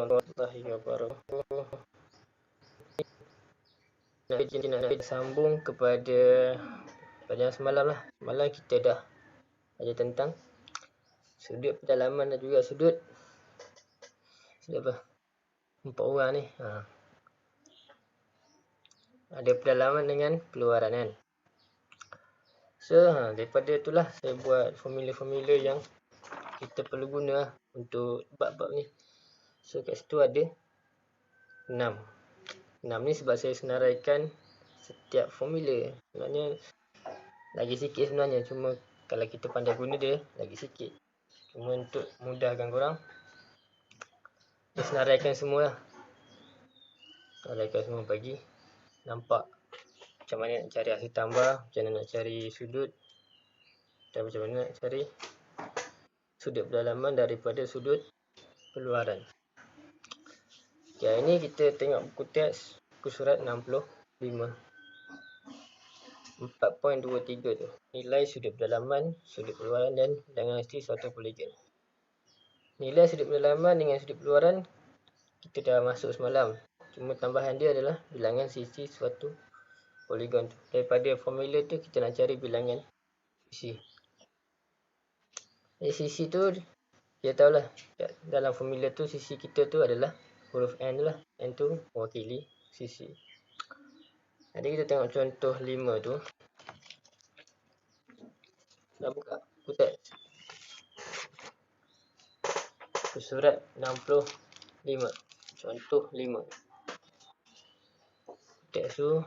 warahmatullahi wabarakatuh. Nak sambung kepada yang semalam lah. Semalam kita dah ajar tentang sudut pedalaman dan juga sudut apa? 4 orang ni. Ada pedalaman dengan keluaran kan. So, daripada itulah saya buat formula-formula yang kita perlu guna untuk bab-bab ni. So, kat situ ada 6. 6 ni sebab saya senaraikan setiap formula. Sebenarnya lagi sikit sebenarnya. Cuma kalau kita pandai guna dia, lagi sikit. Cuma untuk mudahkan korang, saya senaraikan semua lah. Senaraikan semua bagi nampak macam mana nak cari hasil tambah, macam mana nak cari sudut, dan macam mana nak cari sudut pedalaman daripada sudut keluaran. Okay, hari ni kita tengok buku teks, buku surat 65. 4.23 tu, nilai sudut pedalaman, sudut keluaran dan bilangan mesti suatu poligon. Nilai sudut pedalaman dengan sudut keluaran kita dah masuk semalam. Cuma tambahan dia adalah bilangan sisi suatu poligon tu. Daripada formula tu kita nak cari bilangan sisi. Sisi tu kita tahulah, dalam formula tu sisi kita tu adalah huruf N tu lah. N tu mewakili sisi. Jadi kita tengok contoh 5 tu. Dah buka buku teks. Buku surat 65. Contoh 5. Teks tu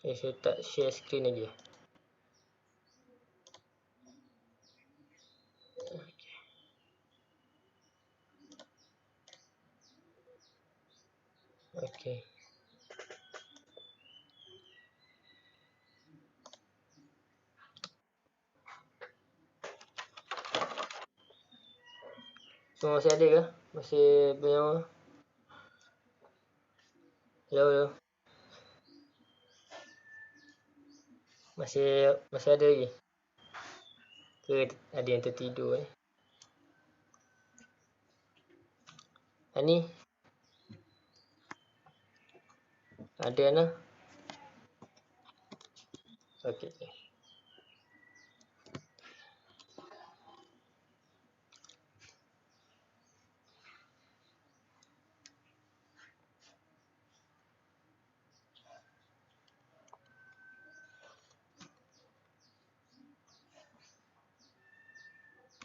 saya tak share screen lagi. Okey. Semua masih ada ke? Masih bernyawa? Hello. Masih ada lagi? Ke ada yang tertidur Ani? Ada Ana? Okey.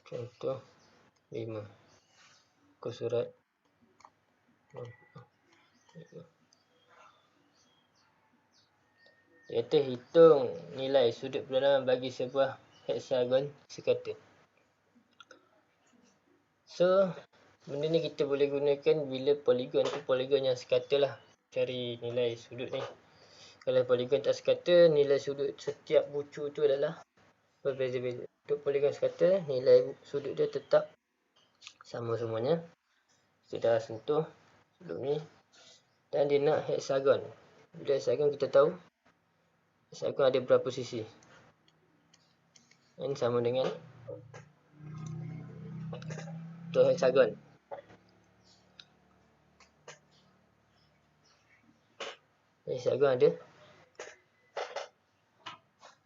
Contoh 5. Buku surat. Iaitu hitung nilai sudut pedalaman bagi sebuah heksagon sekata. So, benda ni kita boleh gunakan bila poligon tu poligon yang sekata lah. Cari nilai sudut ni. Kalau poligon tak sekata, nilai sudut setiap bucu tu adalah berbeza-beza. Untuk poligon sekata, nilai sudut dia tetap sama semuanya. Kita dah sentuh sebelum ni. Dan dia nak heksagon. Bila heksagon kita tahu heksagon ada berapa sisi. Ini sama dengan untuk heksagon. Heksagon ada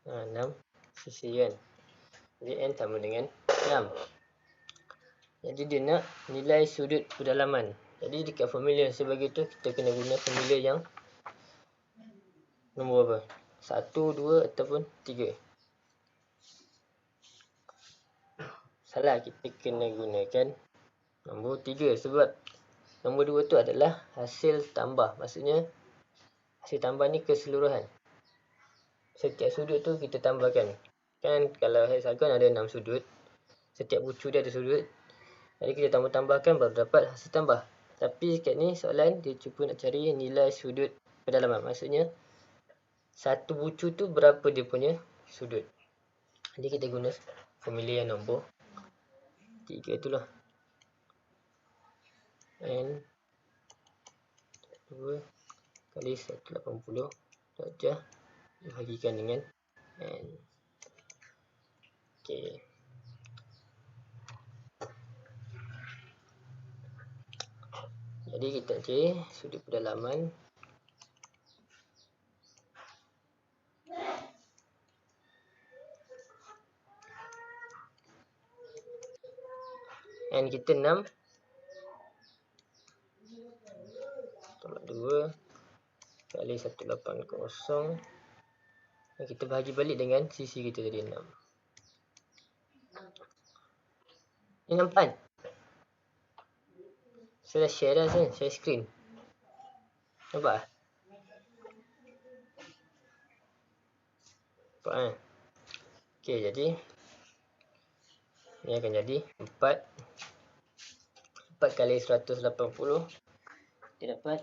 6 sisi kan. Jadi N sama dengan 6. Jadi dia nak nilai sudut pedalaman. Jadi dekat formula sebagai tu kita kena guna formula yang nombor apa? 1, 2 ataupun 3. Salah, kita kena gunakan nombor 3 sebab nombor 2 tu adalah hasil tambah. Maksudnya hasil tambah ni keseluruhan. Setiap sudut tu kita tambahkan. Kan kalau heksagon ada 6 sudut. Setiap bucu dia ada sudut. Jadi kita tambah-tambahkan baru dapat hasil tambah. Tapi kat ni soalan dia cuba nak cari nilai sudut pedalaman. Maksudnya satu bucu tu berapa dia punya sudut. Jadi kita guna formula yang nombor 3 itulah. N 2 kali 180 darjah dibagikan dengan N. Okey. Jadi kita cari sudut pedalaman. N kita 6. Tolak 2 kali 180. Dan kita bahagi balik dengan sisi kita tadi 6. Ini nampak? Saya dah share dah, share screen. Nampak? Nampak kan? Okey, jadi ini akan jadi 4 kali 180. Kita dapat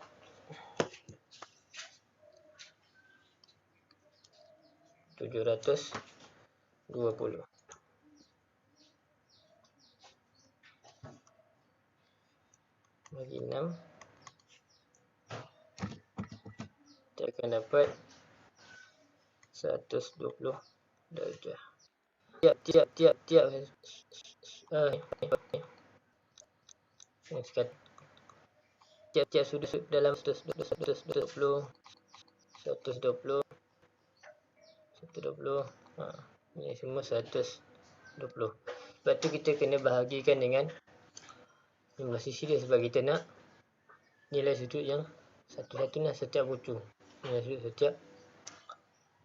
720. Bagi 6, kita akan dapat 120 darjah. Tiap sudut dalam 120. Ini semua 120. Sebab tu kita kena bahagikan dengan jumlah sisi dia, sebab kita nak nilai sudut yang satu-satu lah setiap bucu. Nilai sudut setiap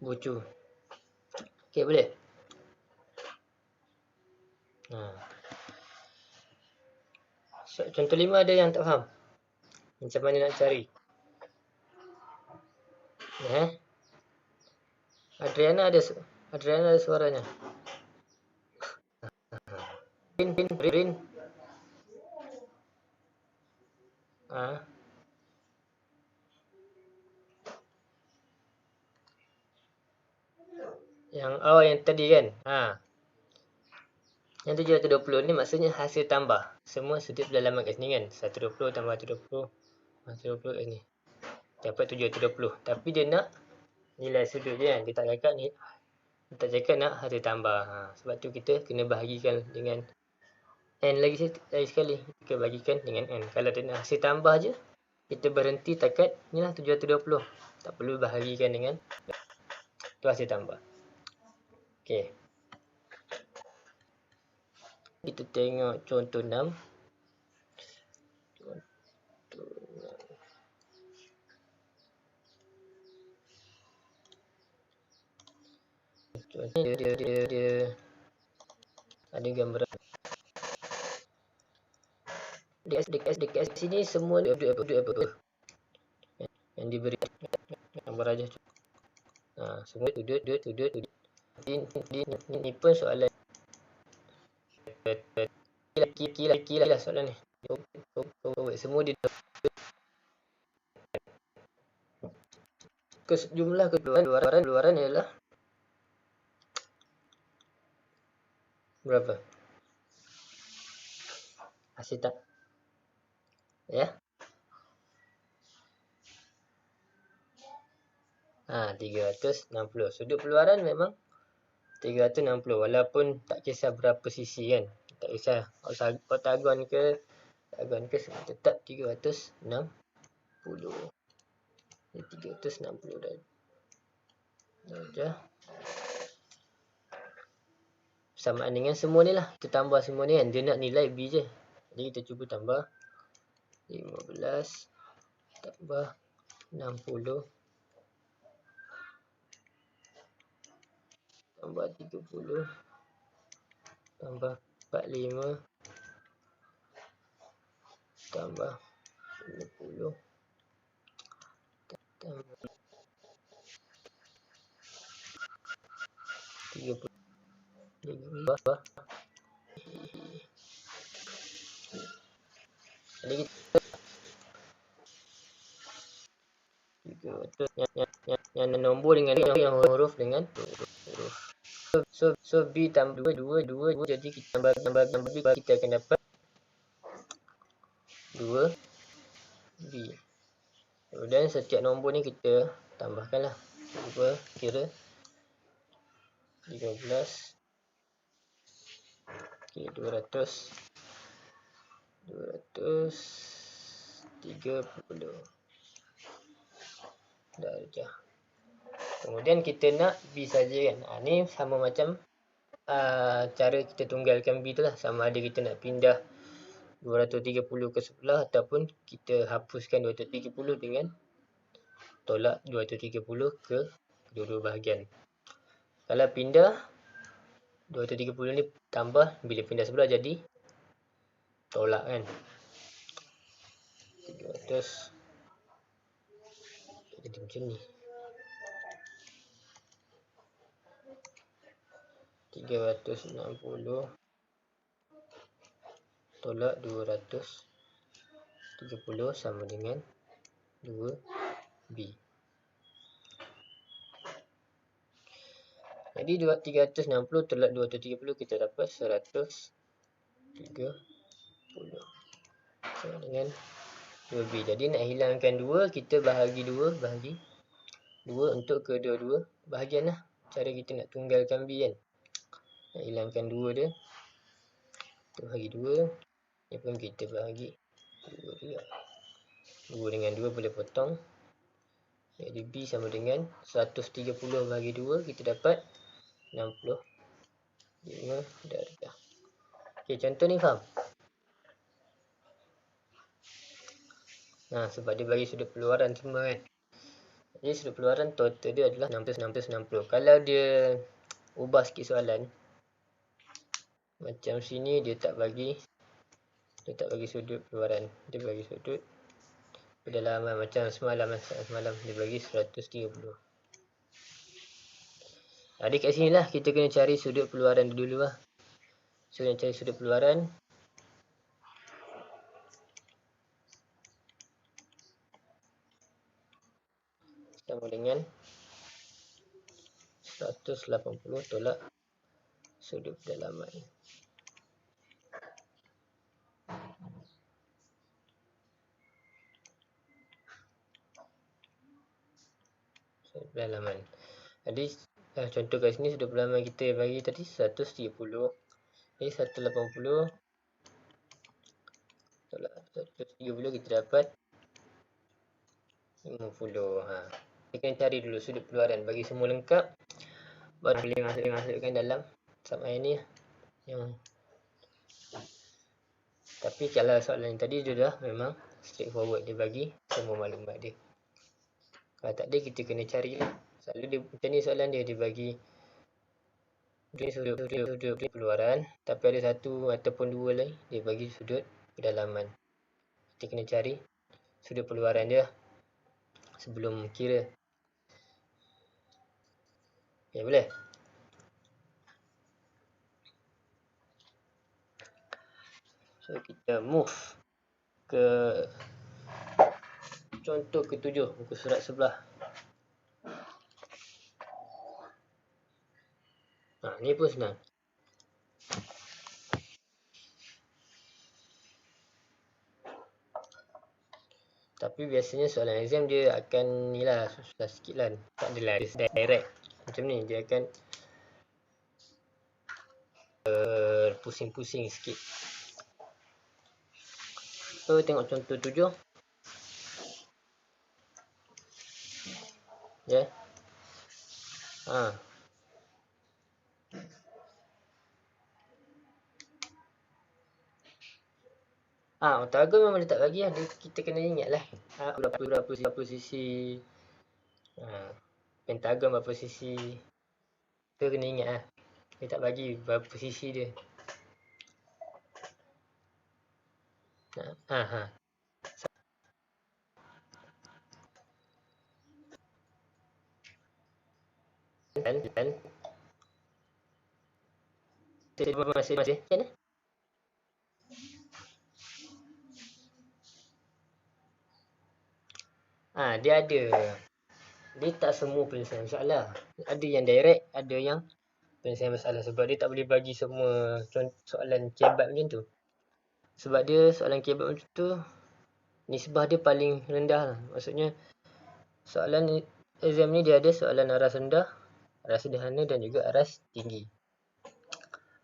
bucu. Okey, boleh? Contoh 5 ada yang tak faham? Macam mana nak cari? Adriana ada suaranya. Rin. Yang tadi kan. Yang 720 ni maksudnya hasil tambah. Semua sudut pedalaman kat sini kan. 120 tambah 120. 120 kat sini. Dapat 720. Tapi dia nak nilai sudut je kan. Dia tak cakap nak hasil tambah. Sebab tu kita kena bahagikan dengan N lagi sekali. Kita bahagikan dengan N. Kalau dia nak hasil tambah je, kita berhenti takat ni lah 720. Tak perlu bahagikan dengan tu hasil tambah. Okey. Kita tengok contoh 6. Dia ada gambar dekat sini semua apa yang diberi gambar aja. Semua sudut. Ini pun soalan kira soalan ni. Semua di jumlah keluaran ialah berapa? Hasil tak? Ya. 360. Sudut keluaran memang 360 walaupun tak kisah berapa sisi kan. Tak kisah oktagon ke tetap 360. 360 darjah. Persamaan dengan semua ni lah. Kita tambah semua ni kan. Dia nak nilai B je. Jadi kita cuba tambah 15 tambah 60 tambah 30 tambah 45 tambah 50 tambah 30 tambah. Jadi kita yang nombor dengan yang huruf dengan huruf. So B tambah 2 jadi kita tambah B kita akan dapat 2 B. Kemudian setiap nombor ni kita tambahkanlah. Cuba kira 13 200 30 darjah. Kemudian kita nak B saja kan. Ni sama macam cara kita tunggalkan B tu lah. Sama ada kita nak pindah 230 ke sebelah ataupun kita hapuskan 230 dengan tolak 230 ke kedua-dua bahagian. Kalau pindah 230 ni tambah, bila pindah sebelah jadi tolak kan. 300 jadi macam ni. 360 tolak 230 sama dengan 2B. Jadi 360 tolak 230 kita dapat 130 sama dengan 2B. Jadi nak hilangkan 2, kita bahagi 2 untuk kedua-dua bahagian lah. Cara kita nak tunggalkan B kan. Nak hilangkan 2 dia, kita bahagi 2. Ni pun kita bahagi 2 juga. 2 dengan 2 boleh potong. Jadi B sama dengan 130 bahagi 2, kita dapat 65 darjah. Okey, contoh ni faham? Sebab dia bagi sudut keluaran semua kan. Jadi sudut keluaran total dia adalah 60. Kalau dia ubah sikit soalan, macam sini dia tak bagi sudut keluaran, dia bagi sudut kedalaman. Macam semalam dia bagi 130. Jadi kat sini lah kita kena cari sudut keluaran dulu lah. So nak cari sudut keluaran, sama dengan 180 tolak sudut kedalaman. Sudut kedalaman. Jadi contoh kat sini sudut kedalaman kita bagi tadi 130. Jadi 180 tolak 130 kita dapat 50. Kita kena cari dulu sudut keluaran, bagi semua lengkap baru boleh masukkan dalam sub ni. Tapi kalau soalan yang tadi dia dah memang straightforward, dia bagi semua maklumat dia. Kalau tak ada kita kena cari lah. Selalu dia macam ni soalan dia bagi sudut keluaran, tapi ada satu ataupun dua lagi dia bagi sudut kedalaman. Kita kena cari sudut keluaran dia sebelum kira. Okay, boleh? So kita move ke contoh ke-7, muka surat sebelah. Ni pun senang. Tapi biasanya soalan exam dia akan ni lah, susah sikit lah. Tak adalah direct macam ni, dia akan pusing-pusing sikit. So tengok contoh 7. Ya. Oktagon memang dia tak bagi lah. Kita kena ingat lah berapa sisi. Pentagon berapa sisi. Kita kena ingat lah. Dia tak bagi berapa sisi dia. Dan masih macam mana? Dia ada. Dia tak semua penyelesaian masalah. Ada yang direct, ada yang penyelesaian masalah. Sebab dia tak boleh bagi semua soalan kebat macam tu. Sebab dia soalan kebat macam tu, nisbah dia paling rendah lah. Maksudnya soalan exam ni dia ada soalan aras rendah, aras sederhana dan juga aras tinggi.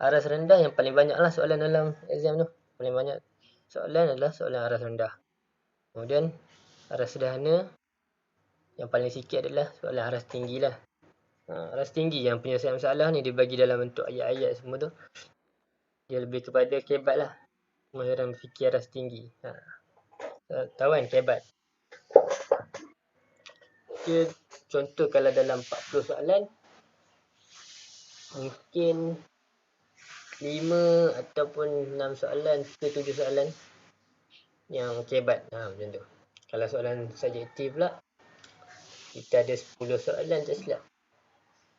Aras rendah yang paling banyak lah soalan dalam exam tu. Paling banyak soalan adalah soalan aras rendah. Kemudian aras sederhana yang paling sikit adalah soalan aras tinggi lah. Aras tinggi yang penyelesaian masalah ni dia bagi dalam bentuk ayat-ayat semua tu. Dia lebih kepada kebat lah. Kemahiran fikir aras tinggi. Tahu kan kebat? Dia contoh kalau dalam 40 soalan, mungkin 5 ataupun 6 soalan ke 7 soalan yang kebat. Macam tu. Kalau soalan subjektif pula, kita ada 10 soalan tak silap.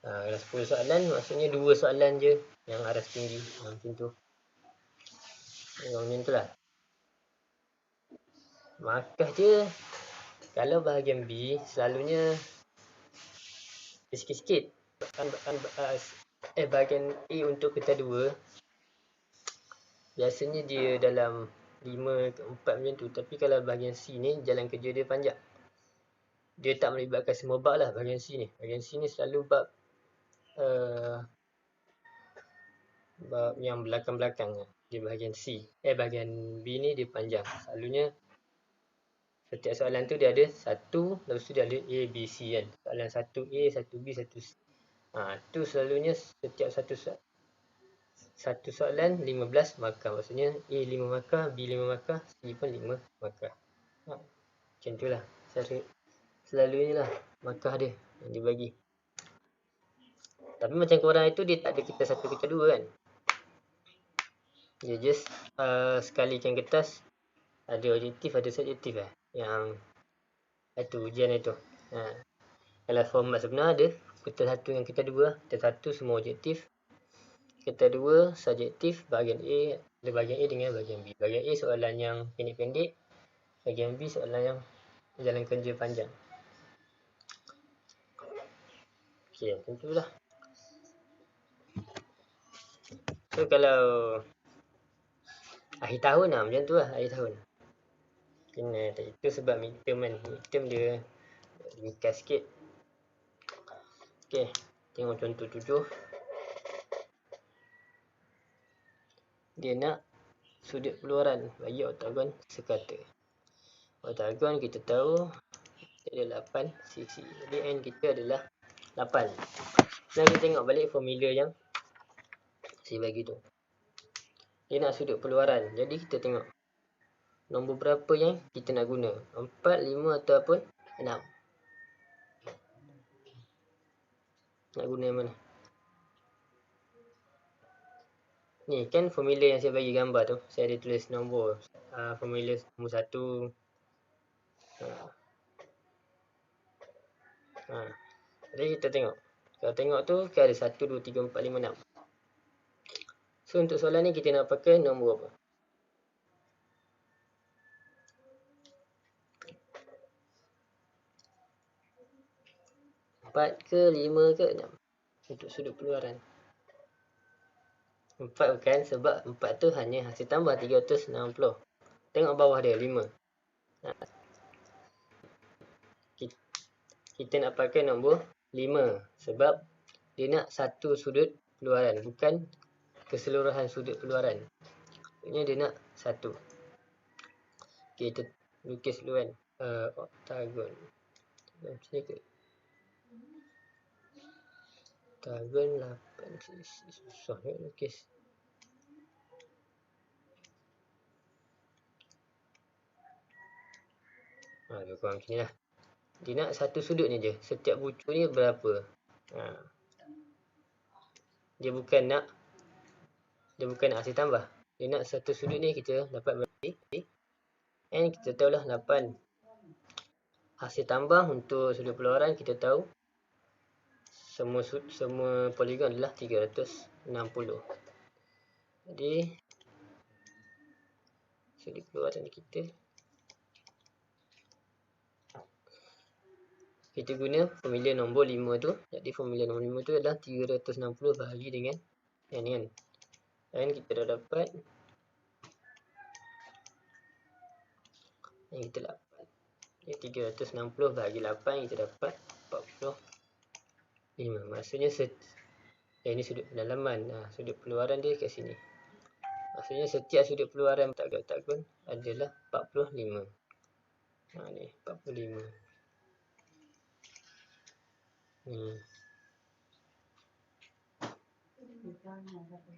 Kalau 10 soalan, maksudnya 2 soalan je yang aras tinggi. Macam tu. Macam tu lah. Markah dia, kalau bahagian B, selalunya sikit-sikit. Bahagian A untuk kita 2, biasanya dia dalam 5 ke 4 macam tu. Tapi kalau bahagian C ni, jalan kerja dia panjang. Dia tak melibatkan semua bab lah bahagian C ni. Bahagian C ni selalu bab bab yang belakang-belakang di bahagian C. Bahagian B ni dia panjang. Selalunya setiap soalan tu dia ada satu, lepas tu dia ada A, B, C kan. Soalan 1A, 1B, 1C. Tu selalunya setiap satu soalan 15 markah. Maksudnya A 5 markah, B 5 markah, C pun 5 markah. Macam tu lah. Selalunya lah markah dia yang dibagi. Tapi macam korang itu dia tak ada kita satu kita dua kan. Dia just sekalikan kertas, ada objektif ada subjektif yang itu ujian itu. Kalau format sebenar ada kita satu yang kita dua, kita satu semua objektif, kita dua subjektif. Bahagian A ada bahagian A dengan bahagian B. Bahagian A soalan yang pendek-pendek, bahagian B soalan yang jalan kerja panjang. Okey, macam tu lah. So kalau akhir tahun lah macam tu lah, akhir tahun. Kena itu sebab midterm kan. Midterm dia ringkas sikit. Okey, tengok contoh 7. Dia nak sudut keluaran bagi oktagon sekata. Oktagon kita tahu ada 8 sisi. Jadi N kita adalah 8. Sekarang kita tengok balik formula yang saya bagi tu. Dia nak sudut keluaran. Jadi kita tengok nombor berapa yang kita nak guna. 4, 5 ataupun 6. Nak guna yang mana? Ni kan formula yang saya bagi gambar tu. Saya ada tulis nombor. Formula nombor 1. Jadi kita tengok. Kalau tengok tu kita ada 1, 2, 3, 4, 5, 6. So untuk soalan ni kita nak pakai nombor apa? 4 ke 5 ke 6 untuk sudut keluaran. 4 bukan, sebab 4 tu hanya hasil tambah 360. Tengok bawah dia 5. Kita nak pakai nombor 5 sebab dia nak satu sudut keluaran, bukan keseluruhan sudut keluaran. Maksudnya dia nak satu. Okay, kita lukis dulu kan. Oktagon. Macam ni ke? Oktagon 8 sisi. Susah nak lukis. Lebih kurang macam ni lah. Dia nak satu sudut ni je. Setiap bucu ni berapa. Dia bukan nak hasil tambah. Dia nak satu sudut ni kita dapat berapa. And kita tahulah 8. Hasil tambah untuk sudut keluaran kita tahu semua poligon adalah 360. Jadi sudut keluaran kita guna formula nombor 5 tu. Jadi formula nombor 5 tu adalah 360 bahagi dengan n kan. Dan kita dah dapat yang kita dapat. Jadi 360 bahagi 8 kita dapat 45. Maksudnya ini sudut pendalaman. Sudut keluaran dia kat sini. Maksudnya setiap sudut keluaran oktagon adalah 45. Ni 45. Ni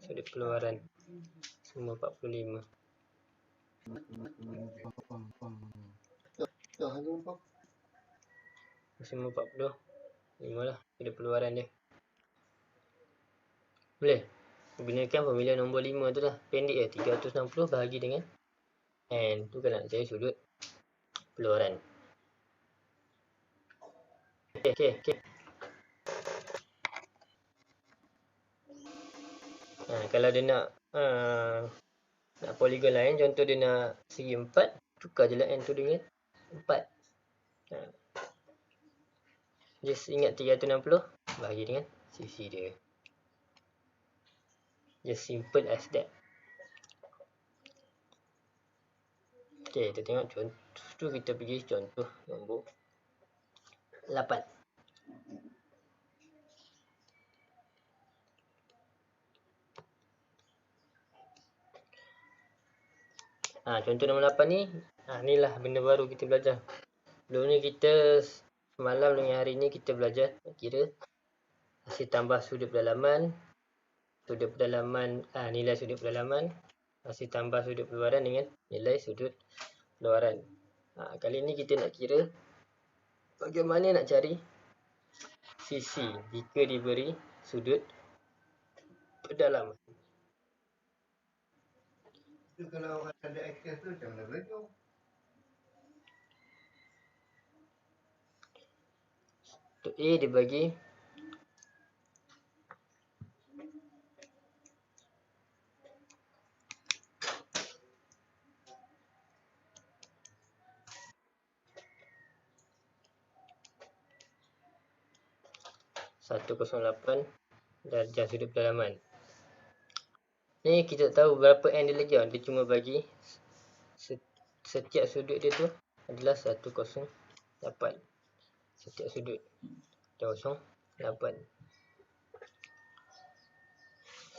sudut keluaran semua 45. Semua 45 lah sudut keluaran dia. Boleh gunakan formula nombor 5 tu lah. Pendek je, 360 bahagi dengan N tu kan nak cari sudut keluaran. Okey. Kalau dia nak poligon lain, contoh dia nak segi 4, tukar je lah N tu dengan 4. Just ingat 360 bahagi dengan sisi dia. Just simple as that. Okey, kita tengok contoh tu, kita pergi contoh nombor 8. Contoh nombor 8 ni, inilah benda baru kita belajar. Sebelum ni kita semalam dengan hari ni kita belajar kira hasil tambah sudut pedalaman, nilai sudut pedalaman, hasil tambah sudut keluaran dengan nilai sudut keluaran. Kali ni kita nak kira bagaimana nak cari sisi jika diberi sudut pedalaman. Itu kalau ada akses tu macam mana boleh tahu? Untuk A dibagi (108 darjah sudut pedalaman). Ni kita tahu berapa N dia lagi. Dia cuma bagi setiap sudut dia tu adalah 108. Setiap sudut 108.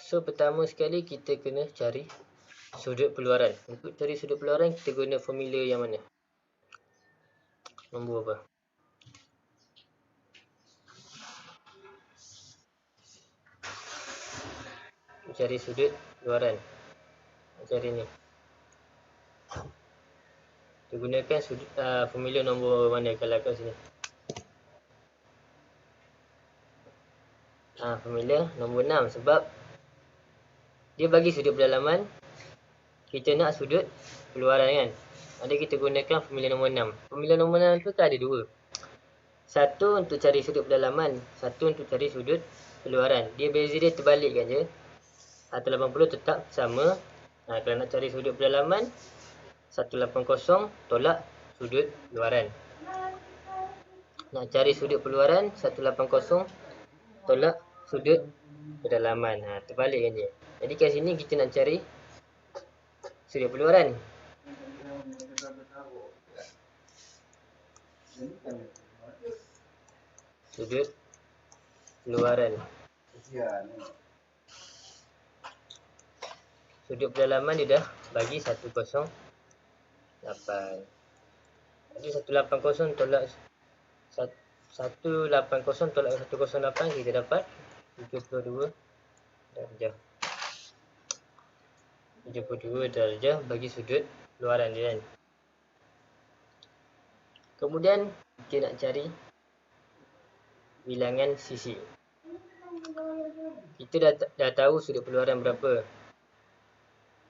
So pertama sekali kita kena cari sudut keluaran. Untuk cari sudut keluaran kita guna formula yang mana? Nombor apa? Cari sudut keluaran. Cari ni. Kita gunakan formula nombor mana kalau kat sini? Formula nombor 6 sebab dia bagi sudut pedalaman, kita nak sudut keluaran kan. Jadi kita gunakan formula nombor 6. Formula nombor 6 tu ada dua. Satu untuk cari sudut pedalaman, satu untuk cari sudut keluaran. Dia beza dia terbalikkan je. 180 tetap sama. Kalau nak cari sudut pedalaman, 180 tolak sudut keluaran. Nak cari sudut keluaran, 180 tolak sudut pedalaman. Terbalikkan je. Jadi kat sini kita nak cari sudut keluaran. Sudut keluaran. Sudut pedalaman dia dah bagi 108. Jadi 180 tolak 108 kita dapat 72 darjah. 72 darjah bagi sudut keluaran dia kan. Kemudian kita nak cari bilangan sisi. Kita dah tahu sudut keluaran berapa.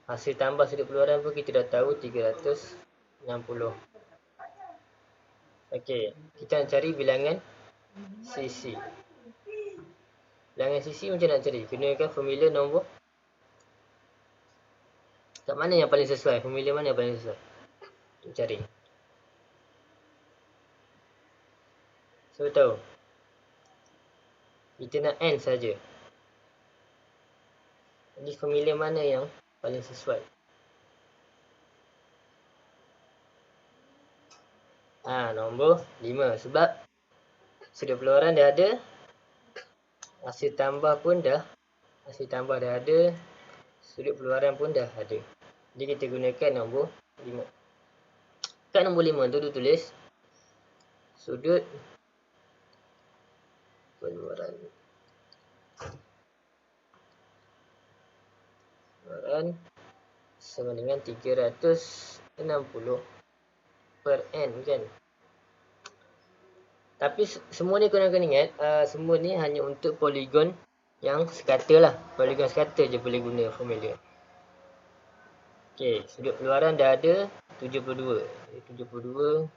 Hasil tambah sudut keluaran pun kita dah tahu 360. Okey, kita nak cari bilangan sisi. Bilangan sisi macam nak cari? Gunakan formula nombor. Kat mana yang paling sesuai? Formula mana yang paling sesuai? Untuk cari. So tahu. Kita nak N saja. Jadi formula mana yang paling sesuai? Nombor 5. Sebab sudut keluaran dah ada, hasil tambah dah ada, sudut keluaran pun dah ada. Jadi kita gunakan nombor 5. kat nombor 5 tu dia tulis sudut pengeluaran sama dengan 360 per N kan. Tapi semua ni korang kena ingat, semua ni hanya untuk poligon yang sekata lah. Poligon sekata je boleh guna formula. Okey, sudut keluaran dah ada 72. 72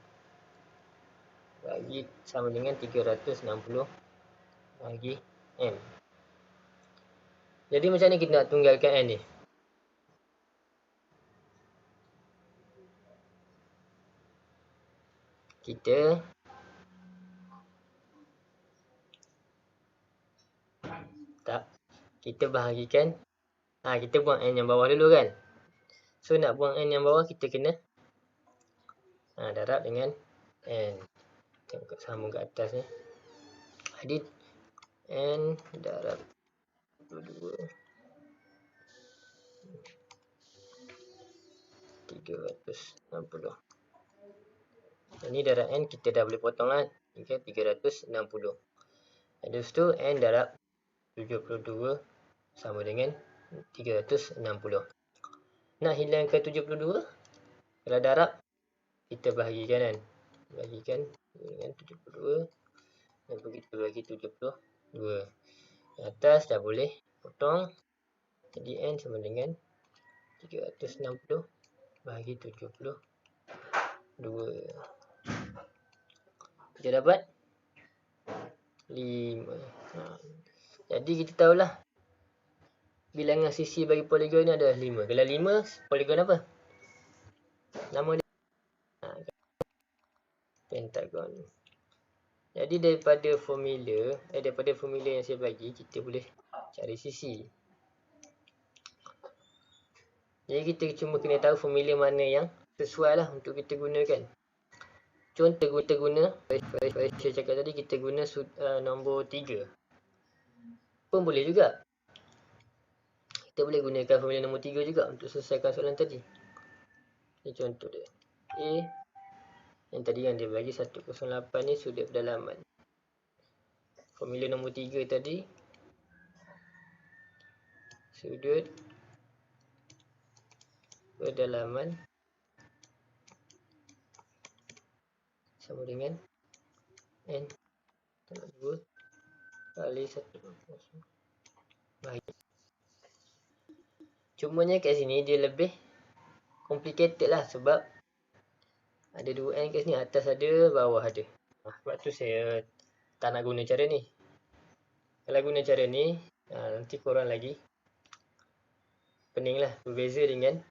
bagi sama dengan 360 bagi N. Jadi macam ni kita nak tunggalkan N ni? Kita bahagikan, kita buang N yang bawah dulu kan. So nak buang N yang bawah, kita kena darab dengan N. Tengok sama kat atas ni. Jadi N darab 22 360. Ini darab N kita dah boleh potong lah. 360. Lepas tu N darab 72 sama dengan 360. Nak hilangkan 72, kalau darab kita bahagikan kan. Bahagikan dengan 72 dan begitu bagi 72. Atas dah boleh potong. Jadi N sama dengan 360 bagi 72. Kita dapat 5. Jadi kita tahulah bilangan sisi bagi poligon ni adalah 5. Kalau 5, poligon apa? Nama dia pentagon. Jadi daripada formula yang saya bagi, kita boleh cari sisi. Jadi kita cuma kena tahu formula mana yang sesuai lah untuk kita gunakan. Contoh kita guna, saya cakap tadi, kita guna nombor 3 pun boleh juga. Kita boleh gunakan formula nombor 3 juga untuk selesaikan soalan tadi. Ini contoh dia. A yang tadi yang dia bagi 108 ni sudut pedalaman. Formula nombor 3 tadi, sudut pedalaman sama dengan N tambah 2 kali 1 bagi. Cumanya kat sini dia lebih complicated lah sebab ada 2N kat sini, atas ada, bawah ada. Sebab tu saya tak nak guna cara ni. Kalau guna cara ni, nanti korang lagi pening lah. Berbeza dengan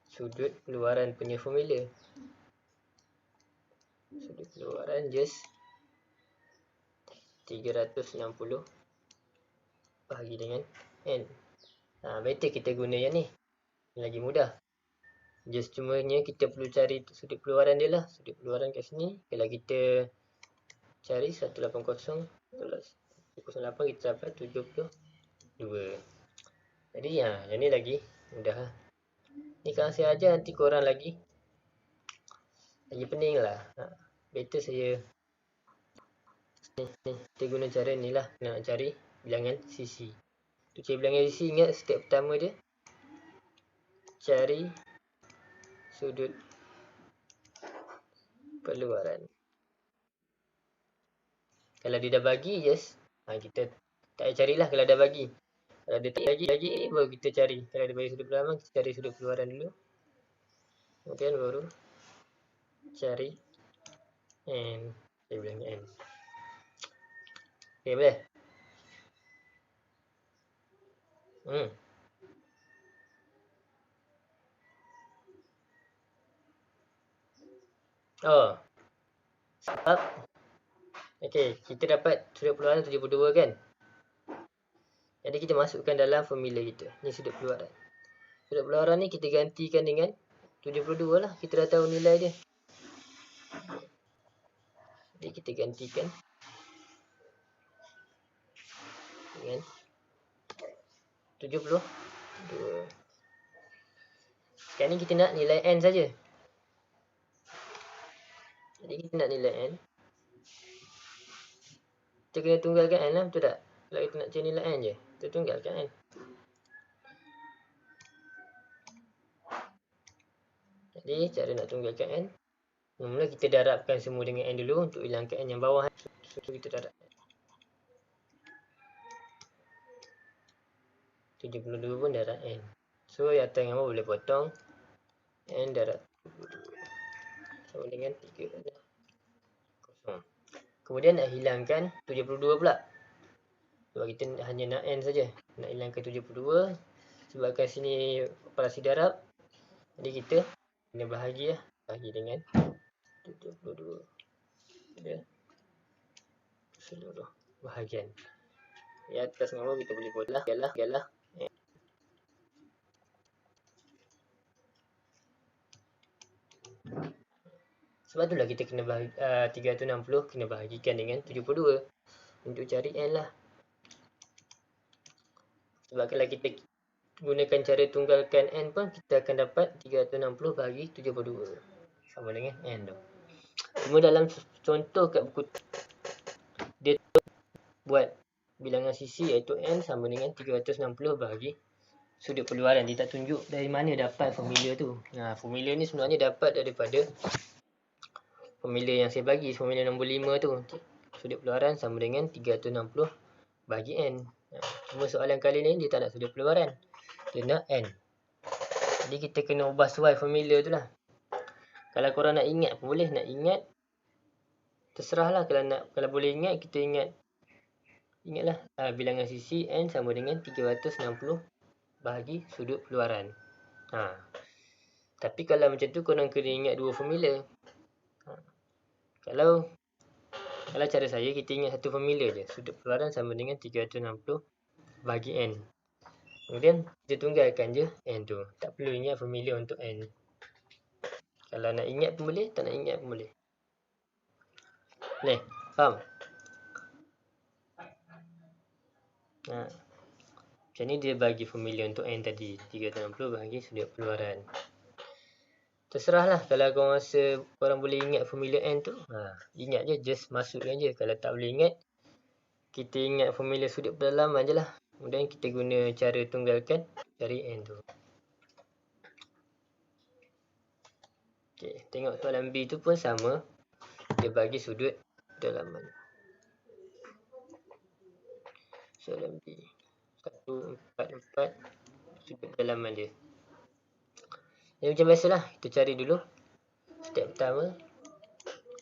sudut keluaran punya formula. Sudut keluaran just 360 bahagi dengan N. Better kita guna yang ni. Lagi mudah. Just cumanya kita perlu cari sudut keluaran dia lah. Sudut keluaran kat sini. Kalau kita cari 180 plus 108, kita dapat 72. Jadi yang ni lagi mudah lah. Ni kalau saya ajar nanti korang lagi pening lah. Better saya ni kita guna cara ni lah. Nak cari bilangan sisi. Untuk cari bilangan sisi, ingat step pertama dia cari sudut keluaran. Kalau dia dah bagi, kita tak payah carilah kalau dah bagi. Kalau dia tak bagi, baru kita cari. Kalau dia bagi sudut keluaran, kita cari sudut keluaran dulu. Kemudian baru cari N. Saya bilang N. Okay, boleh? Sebab kita dapat sudut keluaran 72 kan. Jadi kita masukkan dalam formula kita. Ni sudut keluaran. Sudut keluaran ni kita gantikan dengan 72 lah. Kita dah tahu nilai dia. Jadi kita gantikan dengan 72. Sekarang ni kita nak nilai N saja. Jadi kita nak nilai N, kita kena tunggalkan N lah, betul tak? Kalau kita nak cari nilai N je, kita tunggalkan N. Jadi cara nak tunggalkan N, mula kita darabkan semua dengan N dulu untuk hilangkan N yang bawah. So kita darab 72 pun darab N. So yang atas dengan bawah boleh potong. N darab 72 sama dengan 3 kosong. Kemudian nak hilangkan 72 pula. Sebab kita hanya nak N saja. Nak hilangkan 72. Sebabkan sini operasi darab. Jadi kita kena bahagi lah. Bahagi dengan 72. Ada seluruh bahagian. Di atas dengan bawah kita boleh buat lah. Ialah N. Sebab itulah kita kena bahagi 360 kena bahagikan dengan 72 untuk cari N lah. Sebab kalau kita gunakan cara tunggalkan N pun, kita akan dapat 360 bahagi 72 sama dengan N tu. Cuma dalam contoh kat buku dia buat bilangan sisi iaitu N sama dengan 360 bahagi sudut peluaran. Dia tak tunjuk dari mana dapat formula tu. Formula ni sebenarnya dapat daripada formula yang saya bagi, formula nombor 5 tu. Sudut peluaran sama dengan 360 bahagi N. Cuma soalan kali ni dia tak nak sudut peluaran, dia nak N. Jadi kita kena ubah sesuai formula tu lah. Kalau korang nak ingat pun boleh, nak ingat terserah lah. Kalau boleh ingat, kita ingatlah bilangan sisi N sama dengan 360 bahagi sudut peluaran. Tapi kalau macam tu korang kena ingat dua formula. Kalau cara saya, kita ingat satu formula je. Sudut peluaran sama dengan 360 bahagi N. Kemudian kita tunggalkan je N tu. Tak perlu ingat formula untuk N. Kalau nak ingat pun boleh, tak nak ingat pun boleh. Boleh? Faham? Macam ni dia bagi formula untuk N tadi. 360 bahagi sudut peluaran. Terserahlah. Kalau korang rasa korang boleh ingat formula N tu, ingat je, just masukkan je. Kalau tak boleh ingat, kita ingat formula sudut pendalaman je lah. Kemudian kita guna cara tunggalkan, cari N tu. Okay, tengok soalan B tu pun sama. Dia bagi sudut dalaman. Soalan B 144 sudut dalaman dia. Jadi macam biasalah, kita cari dulu. Step pertama,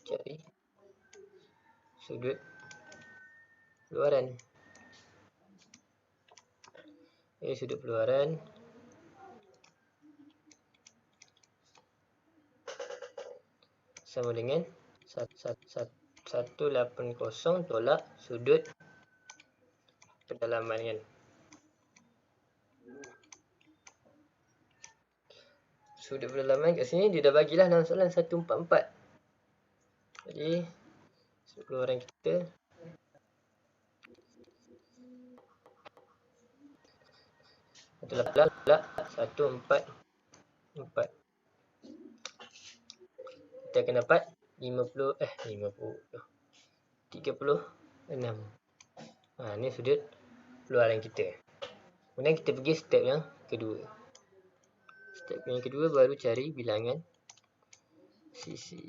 cari sudut peluaran. Sudut peluaran sama dengan 180 tolak sudut pendalaman kan. Sudut pendalaman kat sini dia dah bagilah dalam soalan 144. Jadi sudut peluaran kita adalah 144. Kita akan dapat 36. Ni sudut peluaran kita. Kemudian kita pergi step yang kedua. Step yang kedua baru cari bilangan sisi.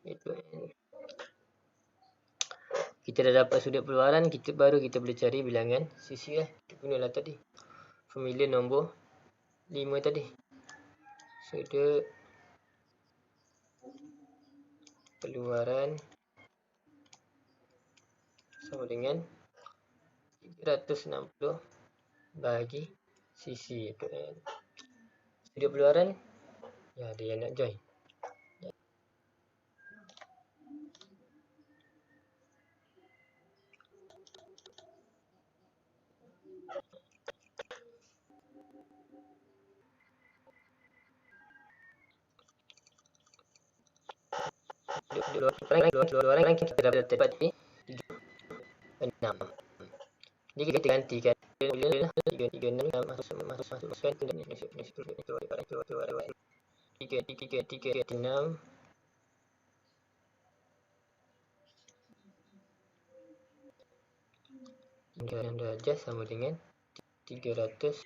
Itu N. Kita dah dapat sudut peluaran, baru kita boleh cari bilangan sisi lah. Kita gunalah tadi formula nombor 5 tadi. Sudut peluaran sama dengan 360 bahagi sisi itu N. Sudut peluaran, ya ada yang nak join. Dua orang kita dapat di 6. Jadi kita gantikan 336 masukkan dan 336 darjah sama dengan 300.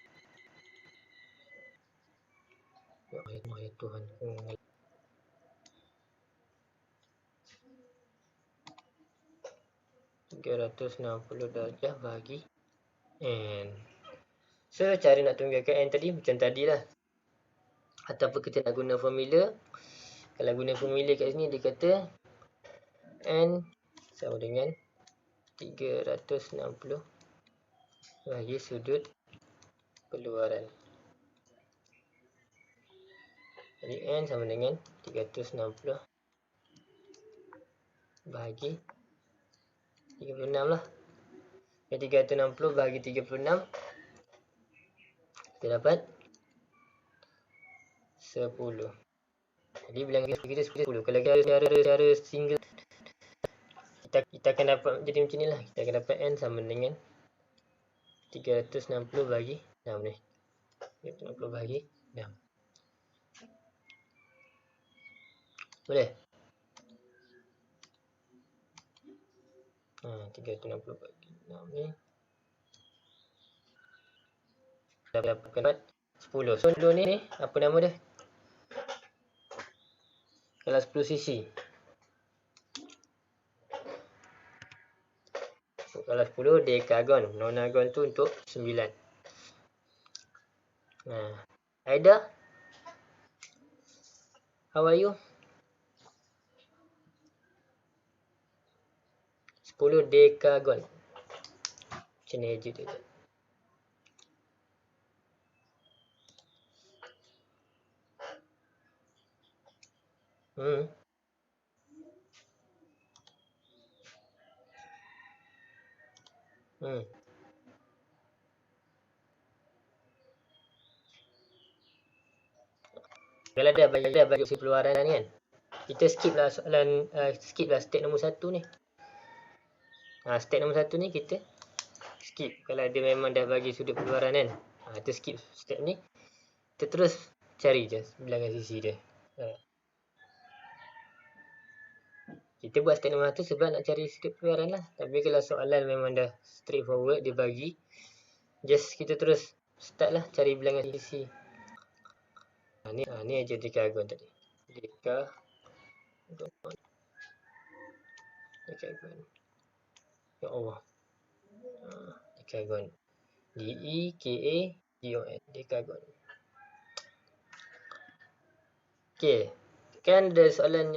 Ya Tuhan. 360 darjah bagi n. So, cara nak tunggalkan n tadi macam tadi lah. Ataupun kita nak guna formula. Kalau guna formula kat sini, dia kata n sama dengan 360 bagi sudut keluaran. Jadi n sama dengan 360 bagi 36 lah. Jadi 360 bagi 36, kita dapat 10. Jadi bilangan kita 10. Kalau kita cara single, kita akan dapat jadi macam ni lah. Kita akan dapat n sama dengan 360 bagi 6 ni. 360 bagi 6. Boleh? 360 bagi 6 ni. Dapatkan 10. So, dulu ni apa nama dia? Kalau 10 cc. Kalau 10 dekagon. Nonagon tu untuk 9. Aida, how are you? 10 dekagon. Macam ni je tu. Kalau dah bagi keluaran kan, kita skip lah soalan, skip lah step nombor 1 ni. Step nombor 1 ni kita skip. Kalau dia memang dah bagi sudut keluaran kan, kita skip step ni. Kita terus cari je bilangan sisi dia. Kita buat step nombor 1 sebab nak cari sudut keluaran lah. Tapi kalau soalan memang dah straightforward, dia bagi, just kita terus start lah cari bilangan sisi. Ni aja dekagon tadi. Dekagon. Ya Allah. Dekagon. D-E-K-A-G-O-N. Dekagon. Okay. Kan ada soalan